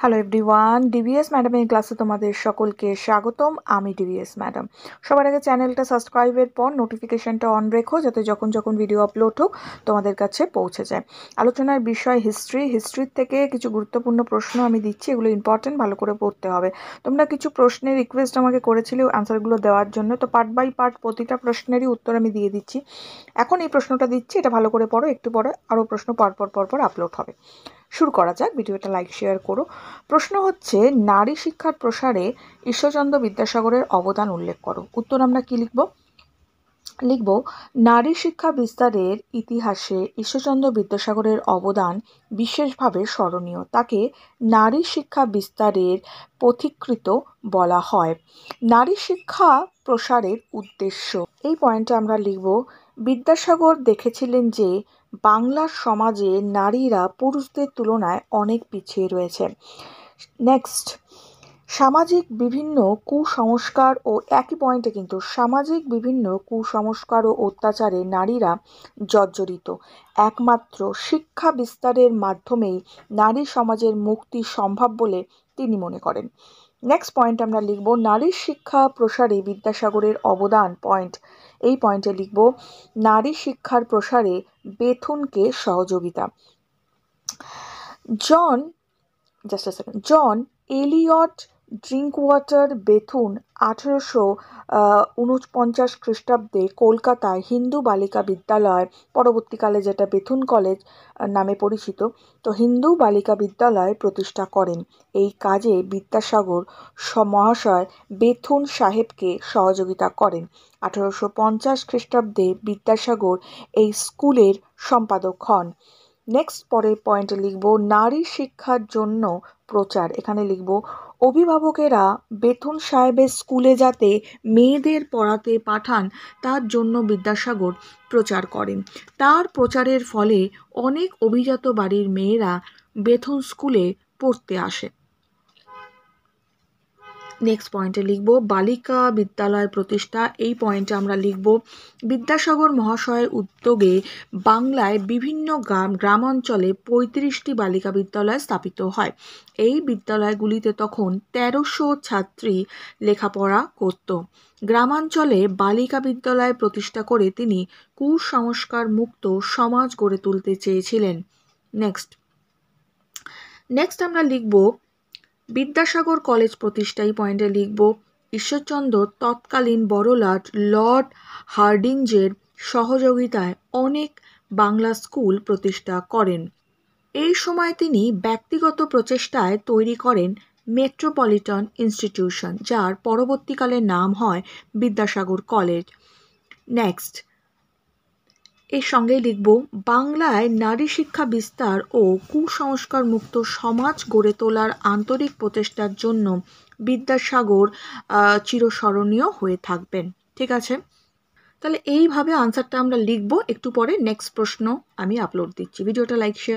Hello everyone, DVS ম্যাডামের ক্লাসে তোমাদের সকলকে স্বাগতম। আমি ডিভিএস ম্যাডাম। সবার আগে চ্যানেলটা সাবস্ক্রাইবের পর নোটিফিকেশনটা অন রেখো, যাতে যখন যখন ভিডিও আপলোড হোক তোমাদের কাছে পৌঁছে যায়। আলোচনার বিষয় হিস্ট্রির থেকে কিছু গুরুত্বপূর্ণ প্রশ্ন আমি দিচ্ছি, এগুলো ইম্পর্টেন্ট, ভালো করে পড়তে হবে। তোমরা কিছু প্রশ্নের রিকোয়েস্ট আমাকে করেছিলে অ্যান্সারগুলো দেওয়ার জন্য, তো পার্ট বাই পার্ট প্রতিটা প্রশ্নেরই উত্তর আমি দিয়ে দিচ্ছি। এখন এই প্রশ্নটা দিচ্ছি, এটা ভালো করে পড়ো, একটু পরে আরও প্রশ্ন পরপর আপলোড হবে। শুরু করা যাক, ভিডিওটা লাইক শেয়ার করো। প্রশ্ন হচ্ছে, নারী শিক্ষার প্রসারে ঈশ্বরচন্দ্র বিদ্যাসাগরের অবদান উল্লেখ করো। উত্তর আমরা কি লিখব নারী শিক্ষা বিস্তারের ইতিহাসে ঈশ্বরচন্দ্র বিদ্যাসাগরের অবদান বিশেষভাবে স্মরণীয়। তাকে নারী শিক্ষা বিস্তারের পথিকৃৎ বলা হয়। নারী শিক্ষা প্রসারের উদ্দেশ্য, এই পয়েন্টে আমরা লিখব বিদ্যাসাগর দেখেছিলেন যে বাংলার সমাজে নারীরা পুরুষদের তুলনায় অনেক পিছিয়ে রয়েছে। নেক্সট, সামাজিক বিভিন্ন কুসংস্কার ও একই পয়েন্টে কিন্তু সামাজিক বিভিন্ন কুসংস্কার ও অত্যাচারে নারীরা জর্জরিত। একমাত্র শিক্ষা বিস্তারের মাধ্যমেই নারী সমাজের মুক্তি সম্ভব বলে তিনি মনে করেন। নেক্সট পয়েন্ট আমরা লিখব নারীর শিক্ষা প্রসারে বিদ্যাসাগরের অবদান। এই পয়েন্টে লিখব নারী শিক্ষার প্রসারে বেথুনকে সহযোগিতা। জন এলিয়ট ড্রিঙ্কওয়াটার বেথুন 1849 খ্রিস্টাব্দে কলকাতায় হিন্দু বালিকা বিদ্যালয়, পরবর্তীকালে যেটা বেথুন কলেজ নামে পরিচিত, তো হিন্দু বালিকা বিদ্যালয় প্রতিষ্ঠা করেন। এই কাজে বিদ্যাসাগর মহাশয় বেথুন সাহেবকে সহযোগিতা করেন। 1850 খ্রিস্টাব্দে বিদ্যাসাগর এই স্কুলের সম্পাদক হন। নেক্সট পরের পয়েন্টে লিখব নারী শিক্ষার জন্য প্রচার। এখানে লিখব অভিভাবকেরা বেথুন সাহেবের স্কুলে যাতে মেয়েদের পড়াতে পাঠান তার জন্য বিদ্যাসাগর প্রচার করেন। তার প্রচারের ফলে অনেক অভিজাত বাড়ির মেয়েরা বেথুন স্কুলে পড়তে আসে। নেক্সট পয়েন্টে লিখব বালিকা বিদ্যালয় প্রতিষ্ঠা। এই পয়েন্টে আমরা লিখব বিদ্যাসাগর মহাশয়ের উদ্যোগে বাংলায় বিভিন্ন গ্রামাঞ্চলে 35টি বালিকা বিদ্যালয় স্থাপিত হয়। এই বিদ্যালয়গুলিতে তখন 1300 ছাত্রী লেখাপড়া করত। গ্রামাঞ্চলে বালিকা বিদ্যালয় প্রতিষ্ঠা করে তিনি কুসংস্কার মুক্ত সমাজ গড়ে তুলতে চেয়েছিলেন। নেক্সট আমরা লিখব বিদ্যাসাগর কলেজ প্রতিষ্ঠা। এই পয়েন্টে লিখব ঈশ্বরচন্দ্র তৎকালীন বড়লাট লর্ড হার্ডিঞ্জের সহযোগিতায় অনেক বাংলা স্কুল প্রতিষ্ঠা করেন। এই সময় তিনি ব্যক্তিগত প্রচেষ্টায় তৈরি করেন মেট্রোপলিটন ইনস্টিটিউশন, যার পরবর্তীকালে নাম হয় বিদ্যাসাগর কলেজ। নেক্সট এর সঙ্গে লিখব বাংলায় নারী শিক্ষা বিস্তার ও কুসংস্কার মুক্ত সমাজ গড়ে তোলার আন্তরিক প্রচেষ্টার জন্য বিদ্যাসাগর চিরস্মরণীয় হয়ে থাকবেন। ঠিক আছে, তাহলে এইভাবে আনসারটা আমরা লিখব। একটু পরে নেক্সট প্রশ্ন আমি আপলোড দিচ্ছি। ভিডিওটা লাইক শেয়ার